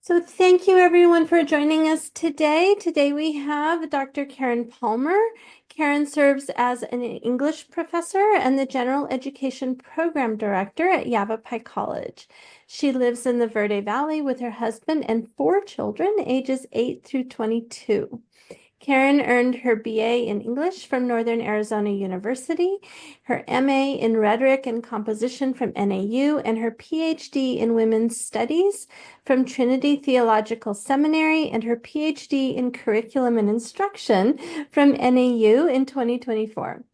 So thank you everyone for joining us today. Today we have Dr. Karen Palmer. Karen serves as an English professor and the General Education Program Director at Yavapai College. She lives in the Verde Valley with her husband and 4 children, ages 8 through 22. Karen earned her BA in English from Northern Arizona University, her MA in Rhetoric and Composition from NAU, and her PhD in Women's Studies from Trinity Theological Seminary, and her PhD in Curriculum and Instruction from NAU in 2024.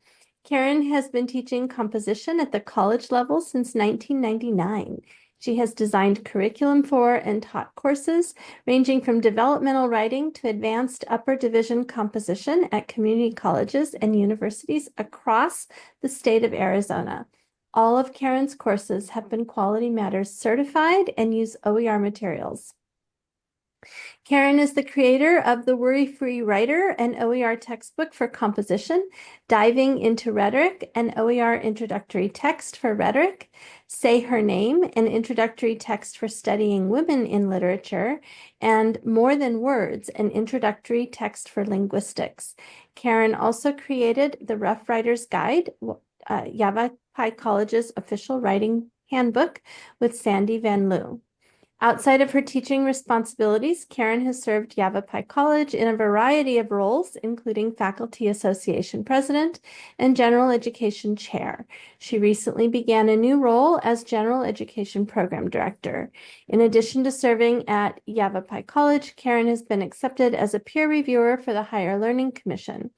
Karen has been teaching composition at the college level since 1999. She has designed curriculum for and taught courses ranging from developmental writing to advanced upper division composition at community colleges and universities across the state of Arizona. All of Karen's courses have been Quality Matters certified and use OER materials. Karen is the creator of the Worry-Free Writer, an OER textbook for composition, Diving into Rhetoric, an OER introductory text for rhetoric, Say Her Name, an introductory text for studying women in literature, and More Than Words, an introductory text for linguistics. Karen also created the Rough Writer's Guide, Yavapai College's official writing handbook, with Sandy Van Loo. Outside of her teaching responsibilities, Karen has served Yavapai College in a variety of roles, including Faculty Association President and General Education Chair. She recently began a new role as General Education Program Director. In addition to serving at Yavapai College, Karen has been accepted as a peer reviewer for the Higher Learning Commission.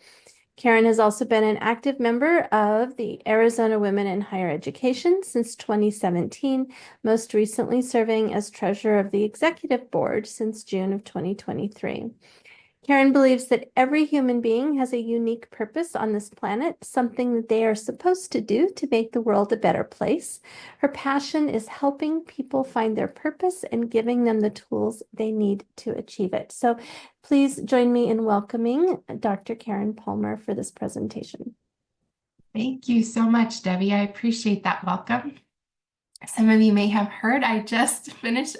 Karen has also been an active member of the Arizona Women in Higher Education since 2017, most recently serving as treasurer of the executive board since June of 2023. Karen believes that every human being has a unique purpose on this planet, something that they are supposed to do to make the world a better place. Her passion is helping people find their purpose and giving them the tools they need to achieve it. So please join me in welcoming Dr. Karen Palmer for this presentation. Thank you so much, Debbie. I appreciate that welcome. Some of you may have heard I just finished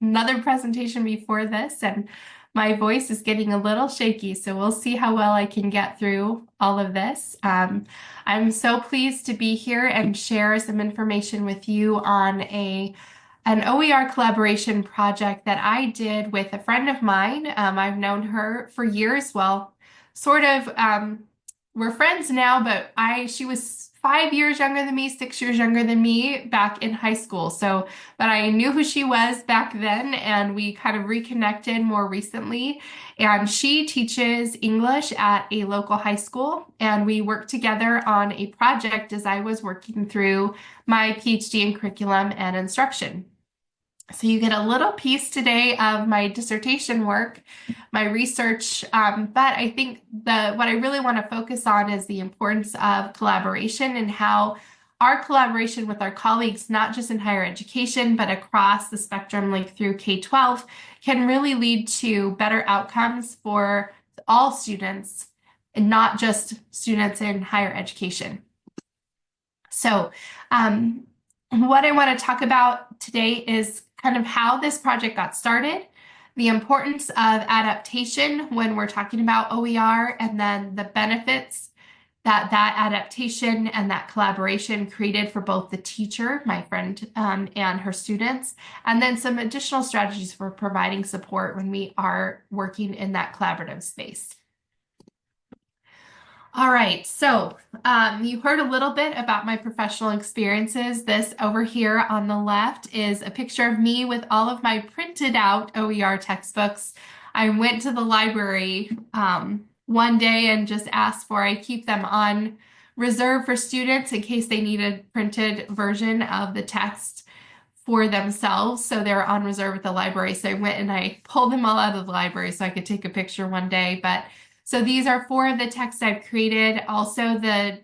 another presentation before this, and my voice is getting a little shaky, so we'll see how well I can get through all of this. I'm so pleased to be here and share some information with you on an OER collaboration project that I did with a friend of mine. I've known her for years. Well, sort of, we're friends now, but she was 5 years younger than me, 6 years younger than me back in high school. But I knew who she was back then, and we kind of reconnected more recently. And she teaches English at a local high school, and we worked together on a project as I was working through my PhD in curriculum and instruction. So you get a little piece today of my dissertation work, my research, but I think what I really want to focus on is the importance of collaboration and how our collaboration with our colleagues, not just in higher education, but across the spectrum, like through K-12, can really lead to better outcomes for all students and not just students in higher education. So what I want to talk about today is kind of how this project got started, the importance of adaptation when we're talking about OER, and then the benefits that adaptation and that collaboration created for both the teacher, my friend, and her students, and then some additional strategies for providing support when we are working in that collaborative space. All right, so you heard a little bit about my professional experiences. This over here on the left is a picture of me with all of my printed out OER textbooks. I went to the library one day and just asked I keep them on reserve for students in case they need a printed version of the text for themselves. So they're on reserve at the library. So I went and I pulled them all out of the library so I could take a picture one day. So these are 4 of the texts I've created. Also the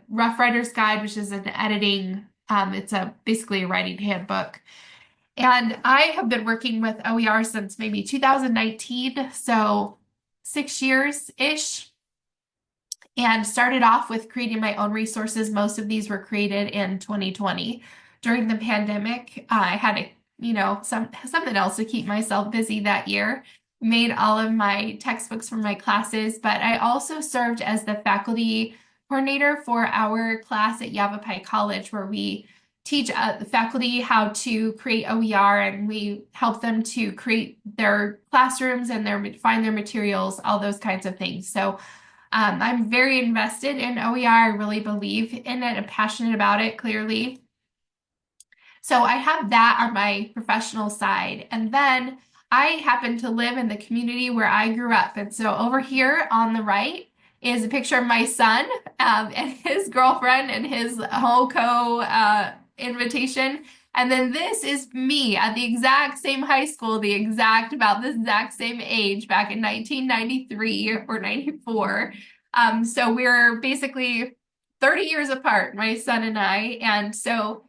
Rough Writer's Guide, which is an editing, it's basically a writing handbook. And I have been working with OER since maybe 2019, so 6 years-ish, and started off with creating my own resources. Most of these were created in 2020. During the pandemic, I had something else to keep myself busy that year. Made all of my textbooks for my classes, but I also served as the faculty coordinator for our class at Yavapai College, where we teach the faculty how to create OER, and we help them to create their classrooms and find their materials, all those kinds of things. So I'm very invested in OER. I really believe in it. I'm passionate about it, clearly. So I have that on my professional side. And then I happen to live in the community where I grew up. And so over here on the right is a picture of my son and his girlfriend and his HOCO invitation. And then this is me at the exact same high school, about the exact same age back in 1993 or 94. So we're basically 30 years apart, my son and I. And so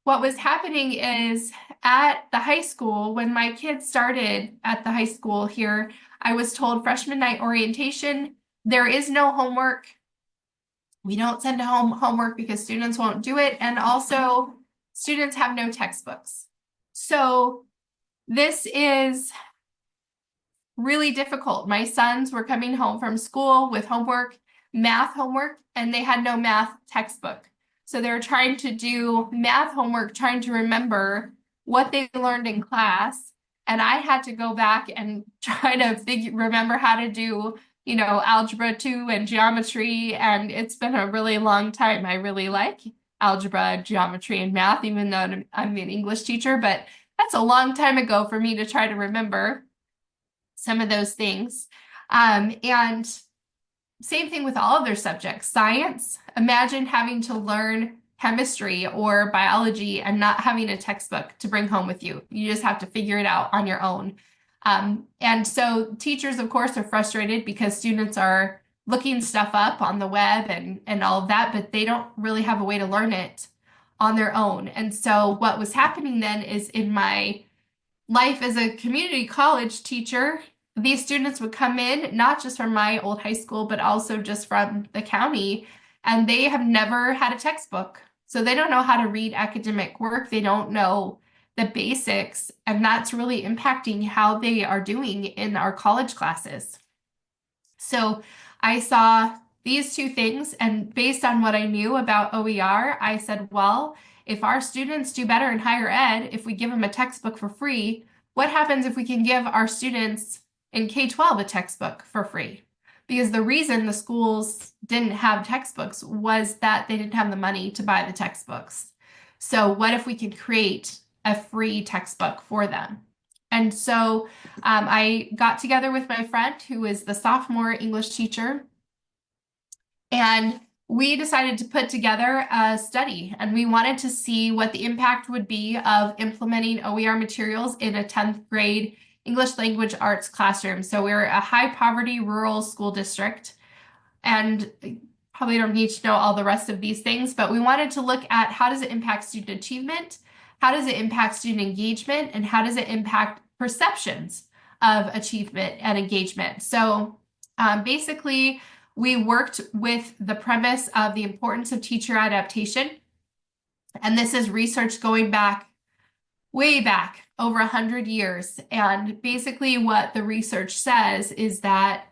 what was happening is at the high school, when my kids started at the high school here, I was told freshman night orientation, there is no homework. We don't send home homework because students won't do it. And also, students have no textbooks. So this is really difficult. My sons were coming home from school with homework, math homework, and they had no math textbook. So they were trying to do math homework, trying to remember what they learned in class. And I had to go back and try to remember how to do, algebra 2 and geometry. And it's been a really long time. I really like algebra, geometry, and math, even though I'm an English teacher, but that's a long time ago for me to try to remember some of those things. And same thing with all other subjects. Science, imagine having to learn chemistry or biology and not having a textbook to bring home with you. You just have to figure it out on your own. And so teachers, of course, are frustrated because students are looking stuff up on the web and all of that, but they don't really have a way to learn it on their own. And so what was happening then is, in my life as a community college teacher, these students would come in, not just from my old high school, but also just from the county, and they have never had a textbook. So they don't know how to read academic work. They don't know the basics, and that's really impacting how they are doing in our college classes. So I saw these two things, and based on what I knew about OER, I said, well, if our students do better in higher ed, if we give them a textbook for free, what happens if we can give our students in K-12 a textbook for free? Because the reason the schools didn't have textbooks was that they didn't have the money to buy the textbooks. So what if we could create a free textbook for them? And so I got together with my friend who is the sophomore English teacher, and we decided to put together a study, and we wanted to see what the impact would be of implementing OER materials in a 10th grade English language arts classroom. So we're a high poverty rural school district, and probably don't need to know all the rest of these things, but we wanted to look at how does it impact student achievement, how does it impact student engagement, and how does it impact perceptions of achievement and engagement. So basically, we worked with the premise of the importance of teacher adaptation. And this is research going back, way back, over 100 years. And basically what the research says is that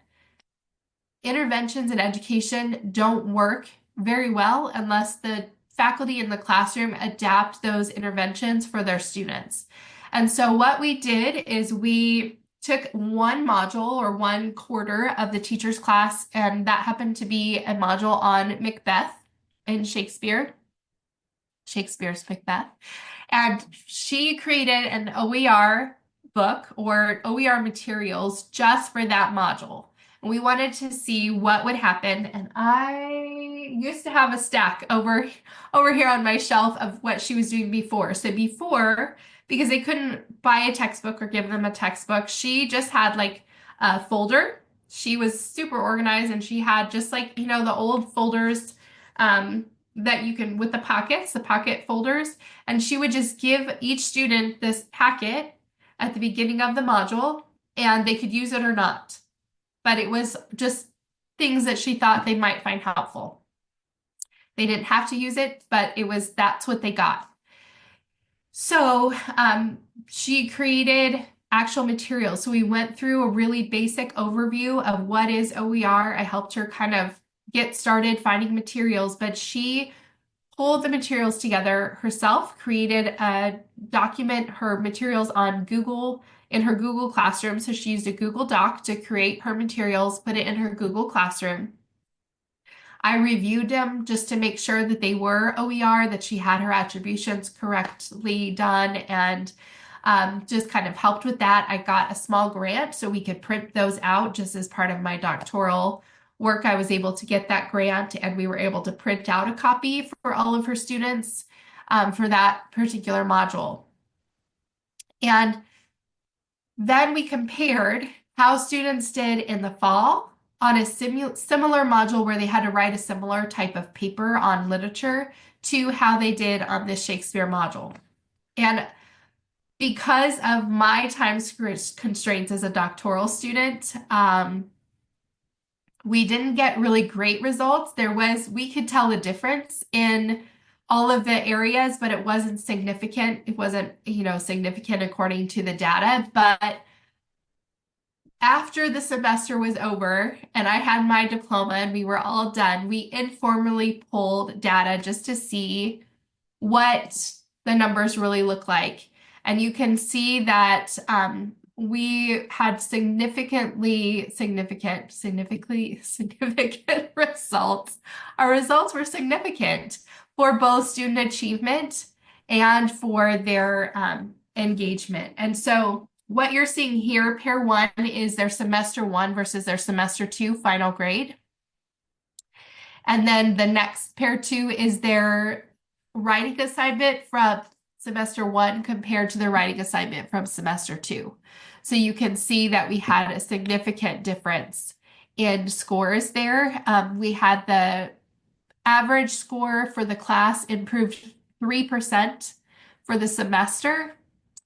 interventions in education don't work very well unless the faculty in the classroom adapt those interventions for their students. And so what we did is we took one module or one quarter of the teacher's class, and that happened to be a module on Macbeth in Shakespeare's Macbeth. And she created an OER book or OER materials just for that module. And we wanted to see what would happen. And I used to have a stack over here on my shelf of what she was doing before. So before, because they couldn't buy a textbook or give them a textbook, she just had like a folder. She was super organized, and she had just like, the old folders that you can, with the pockets, the pocket folders, and she would just give each student this packet at the beginning of the module, and they could use it or not. But it was just things that she thought they might find helpful. They didn't have to use it, but that's what they got. So she created actual materials. So we went through a really basic overview of what is OER. I helped her kind of get started finding materials, but she pulled the materials together herself, created a document, her materials on Google in her Google Classroom. So she used a Google Doc to create her materials, put it in her Google Classroom. I reviewed them just to make sure that they were OER, that she had her attributions correctly done, and just kind of helped with that. I got a small grant so we could print those out just as part of my doctoral work. I was able to get that grant, and we were able to print out a copy for all of her students for that particular module. And then we compared how students did in the fall on a similar module where they had to write a similar type of paper on literature to how they did on this Shakespeare module. And because of my time constraints as a doctoral student, we didn't get really great results. We could tell the difference in all of the areas, but it wasn't significant. It wasn't, significant according to the data. But after the semester was over and I had my diploma and we were all done, we informally pulled data just to see what the numbers really look like. And you can see that we had significant results. Our results were significant for both student achievement and for their engagement. And so what you're seeing here, pair one, is their semester one versus their semester two final grade. And then the next pair two is their writing assignment from semester one compared to their writing assignment from semester two. So you can see that we had a significant difference in scores there. We had the average score for the class improved 3% for the semester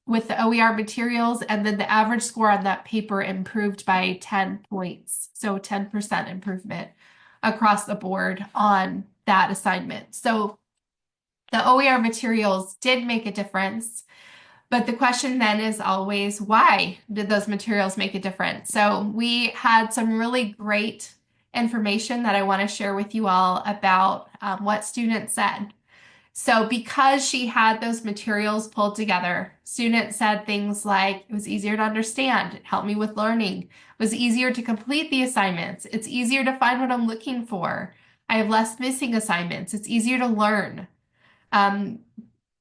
with the OER materials, and then the average score on that paper improved by 10 points. So 10% improvement across the board on that assignment. So the OER materials did make a difference, but the question then is always, why did those materials make a difference? So we had some really great information that I want to share with you all about what students said. So because she had those materials pulled together, students said things like, it was easier to understand, it helped me with learning, it was easier to complete the assignments, it's easier to find what I'm looking for, I have less missing assignments, it's easier to learn. Um,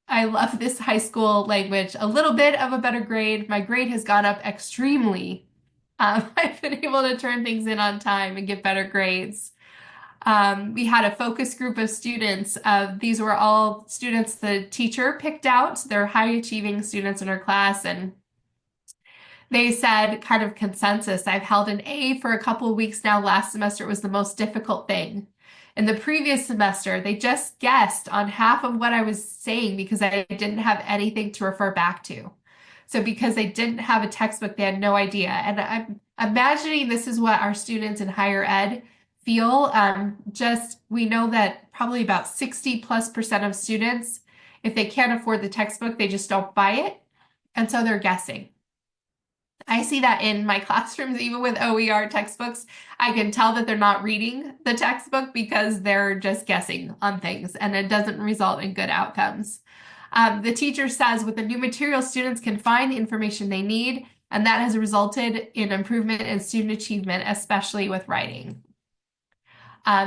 I love this high school language, a little bit of a better grade. My grade has gone up extremely. I've been able to turn things in on time and get better grades. We had a focus group of students. These were all students the teacher picked out. They're high achieving students in her class, and they said kind of consensus. I've held an A for a couple of weeks now. Last semester it was the most difficult thing. In the previous semester, they just guessed on half of what I was saying because I didn't have anything to refer back to. So because they didn't have a textbook, they had no idea. And I'm imagining this is what our students in higher ed feel. We know that probably about 60+% of students, if they can't afford the textbook, they just don't buy it. And so they're guessing. I see that in my classrooms, even with OER textbooks. I can tell that they're not reading the textbook because they're just guessing on things, and it doesn't result in good outcomes. The teacher says with the new material, students can find the information they need, and that has resulted in improvement in student achievement, especially with writing.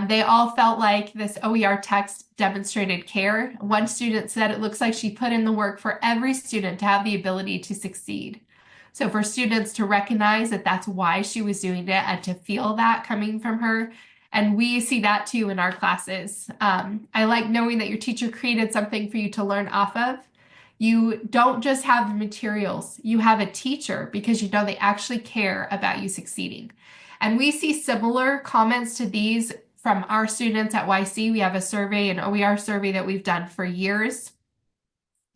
They all felt like this OER text demonstrated care. One student said it looks like she put in the work for every student to have the ability to succeed. So for students to recognize that that's why she was doing it and to feel that coming from her. And we see that too in our classes. I like knowing that your teacher created something for you to learn off of. You don't just have the materials, you have a teacher because you know they actually care about you succeeding. And we see similar comments to these from our students at YC. We have a survey, an OER survey that we've done for years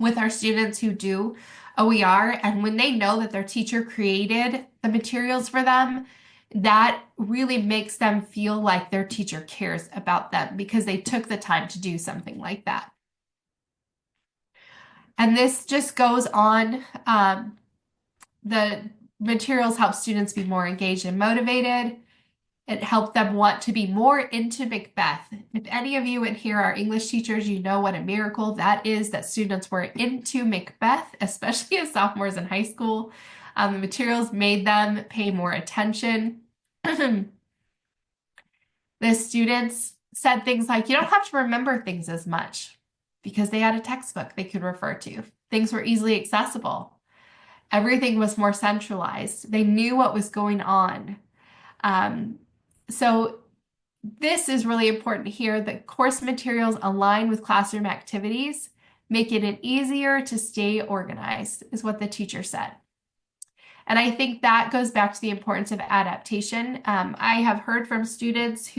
with our students who do OER. And when they know that their teacher created the materials for them, that really makes them feel like their teacher cares about them because they took the time to do something like that. And this just goes on. The materials help students be more engaged and motivated. It helped them want to be more into Macbeth. If any of you in here are English teachers, you know what a miracle that is that students were into Macbeth, especially as sophomores in high school. The materials made them pay more attention. The students said things like, you don't have to remember things as much because they had a textbook they could refer to. Things were easily accessible. Everything was more centralized. They knew what was going on. Um, so this is really important here that course materials align with classroom activities, making it easier to stay organized, is what the teacher said. And I think that goes back to the importance of adaptation. I have heard from students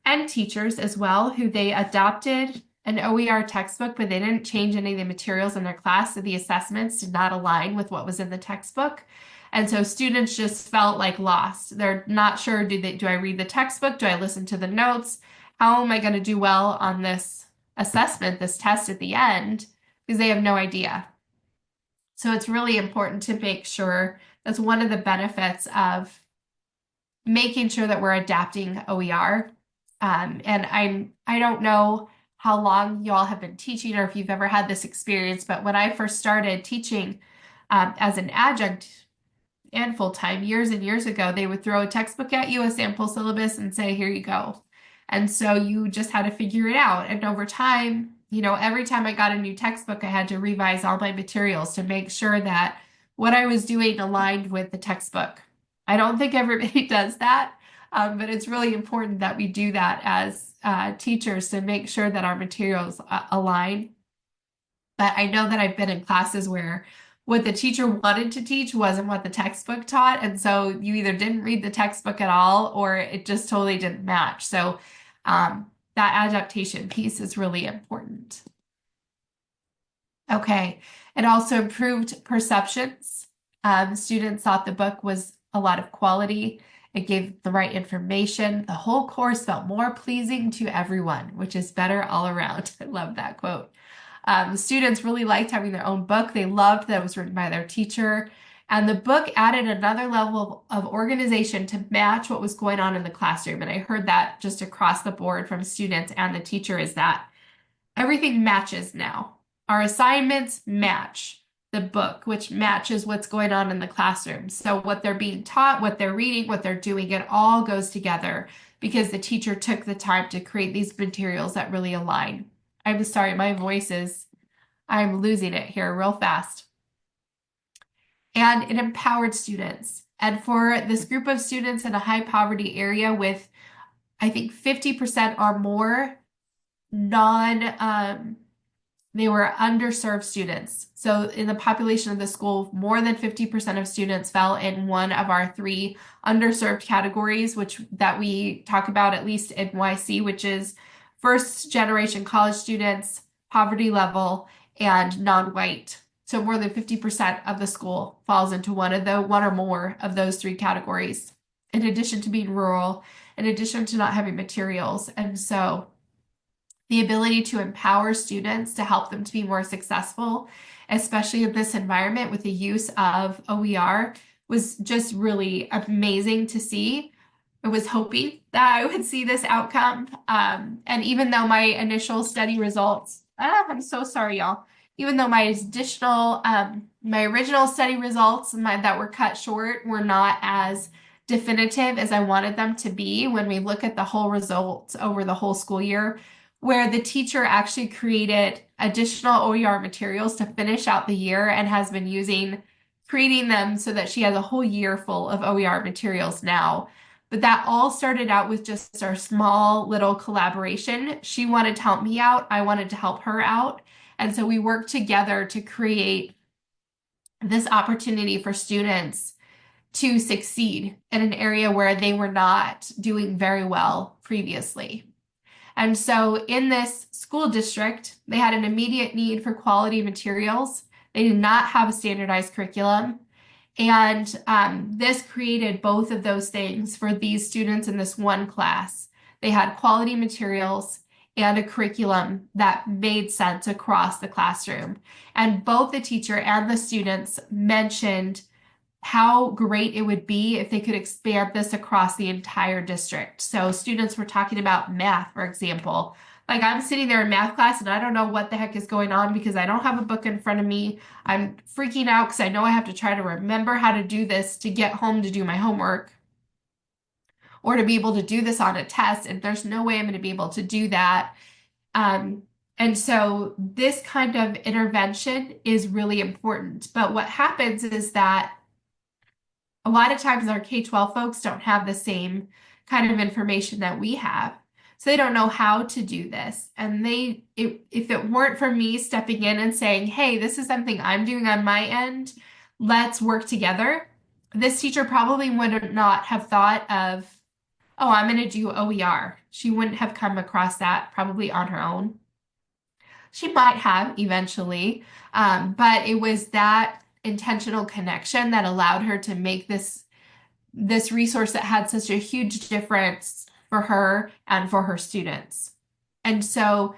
and teachers as well, who they adopted an OER textbook, but they didn't change any of the materials in their class, so the assessments did not align with what was in the textbook. And so students just felt like lost. They're not sure, do I read the textbook? Do I listen to the notes? How am I going to do well on this assessment, this test at the end? Because they have no idea. So it's really important to make sure that's one of the benefits of making sure that we're adapting OER. And I don't know how long y'all have been teaching or if you've ever had this experience, but when I first started teaching as an adjunct and full-time years and years ago, they would throw a textbook at you, a sample syllabus, and say, here you go. And so you just had to figure it out. And over time, every time I got a new textbook, I had to revise all my materials to make sure that what I was doing aligned with the textbook. I don't think everybody does that, but it's really important that we do that as teachers to make sure that our materials align. But I know that I've been in classes where what the teacher wanted to teach wasn't what the textbook taught. And so you either didn't read the textbook at all or it just totally didn't match. So that adaptation piece is really important. Okay, it also improved perceptions. Students thought the book was a lot of quality. It gave the right information. The whole course felt more pleasing to everyone, which is better all around. I love that quote. Students really liked having their own book. They loved that it was written by their teacher. And the book added another level of organization to match what was going on in the classroom. And I heard that just across the board from students and the teacher is that everything matches now. Our assignments match the book, which matches what's going on in the classroom. So what they're being taught, what they're reading, what they're doing, it all goes together because the teacher took the time to create these materials that really align. I'm sorry, I'm losing it here real fast. And it empowered students. And for this group of students in a high poverty area with, I think 50% or more they were underserved students. So in the population of the school, more than 50% of students fell in one of our three underserved categories, that we talk about at least in YC, which is first generation college students, poverty level, and non-white. So more than 50% of the school falls into one or more of those three categories, in addition to being rural, in addition to not having materials. And so the ability to empower students to help them to be more successful, especially in this environment with the use of OER, was just really amazing to see. I was hoping that I would see this outcome. And even though my initial study results, I'm so sorry, y'all. Even though my original study results that were cut short were not as definitive as I wanted them to be when we look at the whole results over the whole school year, where the teacher actually created additional OER materials to finish out the year and has been creating them so that she has a whole year full of OER materials now. But that all started out with just our small little collaboration. She wanted to help me out. I wanted to help her out. And so we worked together to create this opportunity for students to succeed in an area where they were not doing very well previously. And so in this school district, they had an immediate need for quality materials. They did not have a standardized curriculum. And this created both of those things for these students in this one class. They had quality materials and a curriculum that made sense across the classroom. And both the teacher and the students mentioned how great it would be if they could expand this across the entire district. So students were talking about math, for example. Like I'm sitting there in math class and I don't know what the heck is going on because I don't have a book in front of me. I'm freaking out because I know I have to try to remember how to do this to get home to do my homework or to be able to do this on a test. And there's no way I'm going to be able to do that. Um, and so this kind of intervention is really important. But what happens is that a lot of times our K-12 folks don't have the same kind of information that we have. So they don't know how to do this. And if it weren't for me stepping in and saying, hey, this is something I'm doing on my end, let's work together, this teacher probably would not have thought of, oh, I'm going to do OER. She wouldn't have come across that probably on her own. She might have eventually, but it was that intentional connection that allowed her to make this resource that had such a huge difference for her and for her students. And so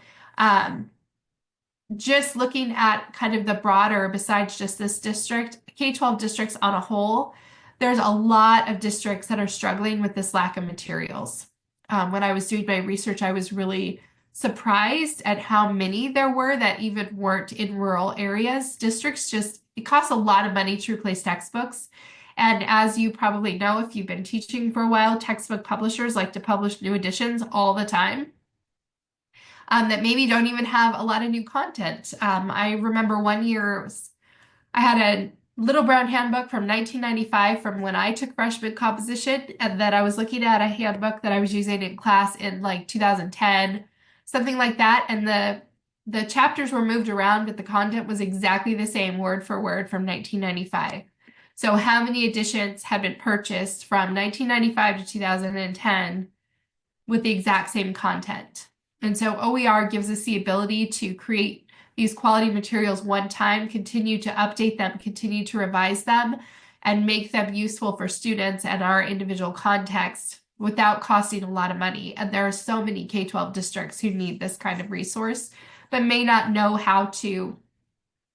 just looking at kind of the broader, besides just this district, K-12 districts on a whole, there's a lot of districts that are struggling with this lack of materials. When I was doing my research, I was really surprised at how many there were that even weren't in rural areas. Districts just, it costs a lot of money to replace textbooks. And as you probably know, if you've been teaching for a while, textbook publishers like to publish new editions all the time. That maybe don't even have a lot of new content. I remember one year I had a Little Brown Handbook from 1995 from when I took freshman composition, and then I was looking at a handbook that I was using in class in like 2010, something like that, and the chapters were moved around, but the content was exactly the same word for word from 1995. So how many editions had been purchased from 1995 to 2010 with the exact same content? And so OER gives us the ability to create these quality materials one time, continue to update them, continue to revise them, and make them useful for students and our individual context without costing a lot of money. And there are so many K-12 districts who need this kind of resource, but may not know how to,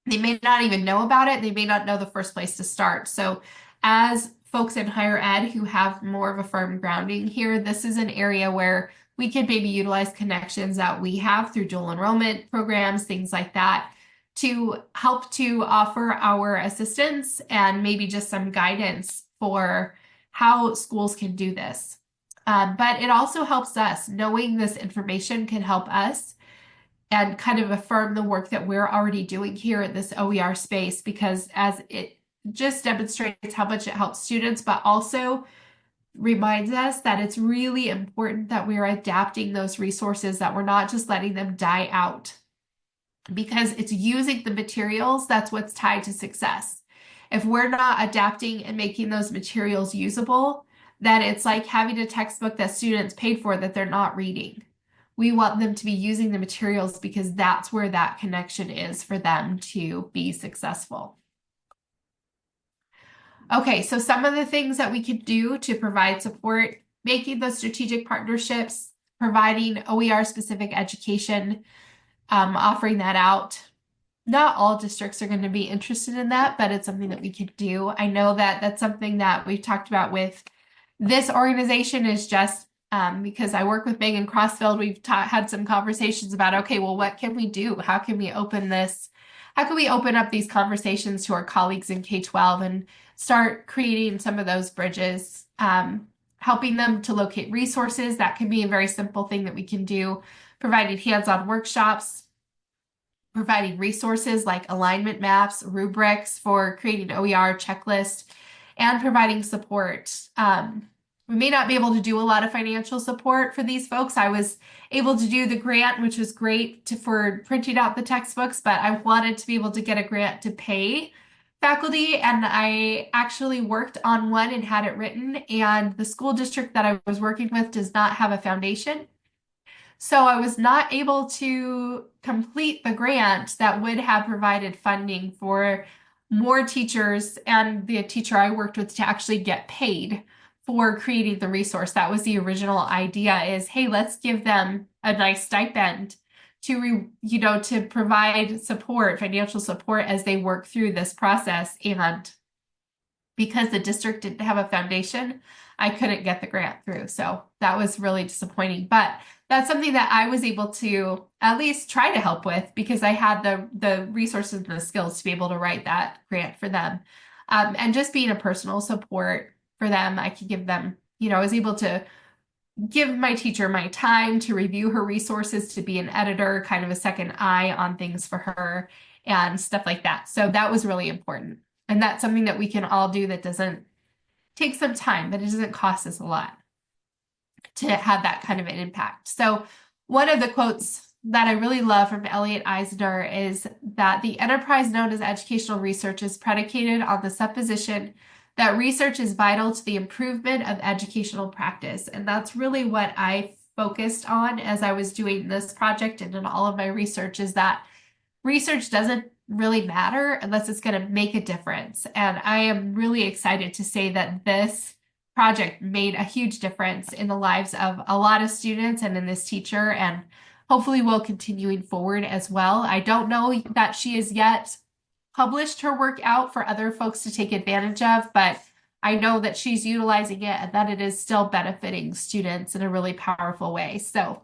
they may not even know about it. They may not know the first place to start. So as folks in higher ed who have more of a firm grounding here, this is an area where we could maybe utilize connections that we have through dual enrollment programs, things like that, to help to offer our assistance and maybe just some guidance for how schools can do this. But it also helps us. Knowing this information can help us and kind of affirm the work that we're already doing here at this OER space, because as it just demonstrates how much it helps students, but also reminds us that it's really important that we're adapting those resources, that we're not just letting them die out, because it's using the materials that's what's tied to success. If we're not adapting and making those materials usable, then it's like having a textbook that students paid for that they're not reading. We want them to be using the materials because that's where that connection is for them to be successful. Okay, so some of the things that we could do to provide support, making those strategic partnerships, providing OER specific education, offering that out. Not all districts are going to be interested in that, but it's something that we could do. I know that that's something that we've talked about with this organization, is just because I work with Megan Crossfield, we've had some conversations about, okay, well, what can we do? How can we open this? How can we open up these conversations to our colleagues in K-12 and start creating some of those bridges, helping them to locate resources? That can be a very simple thing that we can do, providing hands-on workshops, providing resources like alignment maps, rubrics for creating OER checklist, and providing support. We may not be able to do a lot of financial support for these folks. I was able to do the grant, which was great for printing out the textbooks, but I wanted to be able to get a grant to pay faculty, and I actually worked on one and had it written, and the school district that I was working with does not have a foundation. So I was not able to complete the grant that would have provided funding for more teachers and the teacher I worked with to actually get paid for creating the resource. That was the original idea is, hey, let's give them a nice stipend to provide support, financial support as they work through this process. And because the district didn't have a foundation, I couldn't get the grant through. So that was really disappointing. But that's something that I was able to at least try to help with because I had the resources and the skills to be able to write that grant for them. And just being a personal support for them, I could give them, I was able to give my teacher my time to review her resources, to be an editor, kind of a second eye on things for her and stuff like that. So that was really important. And that's something that we can all do that doesn't take some time, but it doesn't cost us a lot to have that kind of an impact. So one of the quotes that I really love from Elliot Eisner is that the enterprise known as educational research is predicated on the supposition that research is vital to the improvement of educational practice. And that's really what I focused on as I was doing this project and in all of my research is that research doesn't really matter unless it's going to make a difference. And I am really excited to say that this project made a huge difference in the lives of a lot of students and in this teacher, and hopefully will continuing forward as well. I don't know that she has yet published her work out for other folks to take advantage of, but I know that she's utilizing it and that it is still benefiting students in a really powerful way. So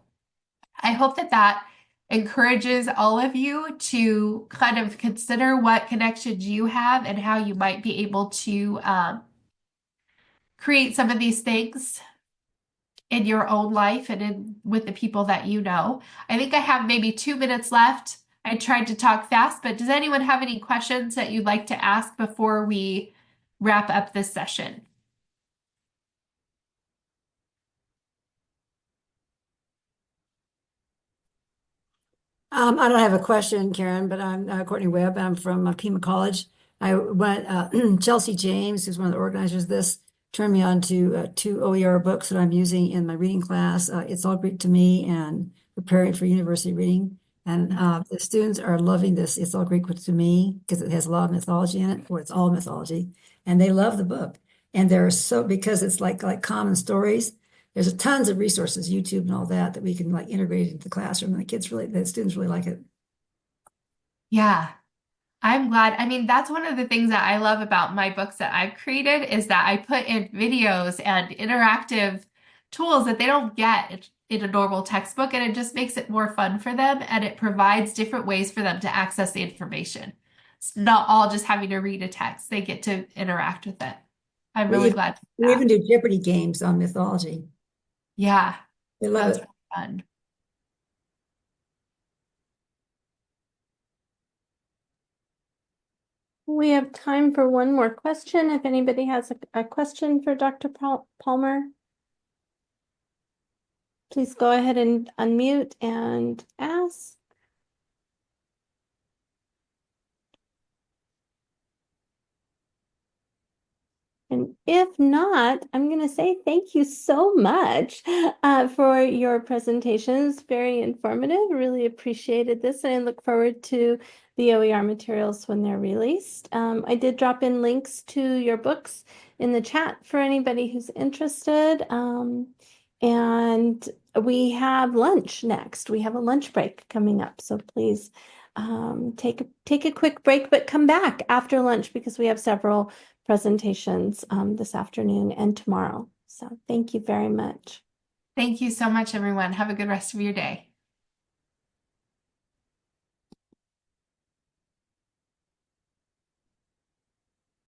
I hope that that encourages all of you to kind of consider what connections you have and how you might be able to create some of these things in your own life and with the people that you know. I think I have maybe 2 minutes left. I tried to talk fast, but does anyone have any questions that you'd like to ask before we wrap up this session? I don't have a question, Karen, but I'm Courtney Webb. I'm from Pima College. I went, Chelsea James, who's one of the organizers of this, turned me on to 2 OER books that I'm using in my reading class. It's All Greek to Me and Preparing for University Reading. And the students are loving this. It's All Greek to Me because it has a lot of mythology in it, or it's all mythology. And they love the book. And they're so, because it's like common stories, there's tons of resources, YouTube and all that, that we can like integrate into the classroom. And the students really like it. Yeah. I'm glad. I mean, that's one of the things that I love about my books that I've created is that I put in videos and interactive tools that they don't get in a normal textbook, and it just makes it more fun for them, and it provides different ways for them to access the information. It's not all just having to read a text. They get to interact with it. I'm We really even, glad for we that. even do Jeopardy games on mythology. Yeah, They love that's it. really fun. We have time for one more question. If anybody has a question for Dr. Palmer, please go ahead and unmute and ask. And if not, I'm going to say thank you so much for your presentations. Very informative. Really appreciated this. And I look forward to the OER materials when they're released. I did drop in links to your books in the chat for anybody who's interested. And we have lunch next. We have a lunch break coming up. So please take a quick break, but come back after lunch because we have several presentations this afternoon and tomorrow. So thank you very much. Thank you so much, everyone. Have a good rest of your day.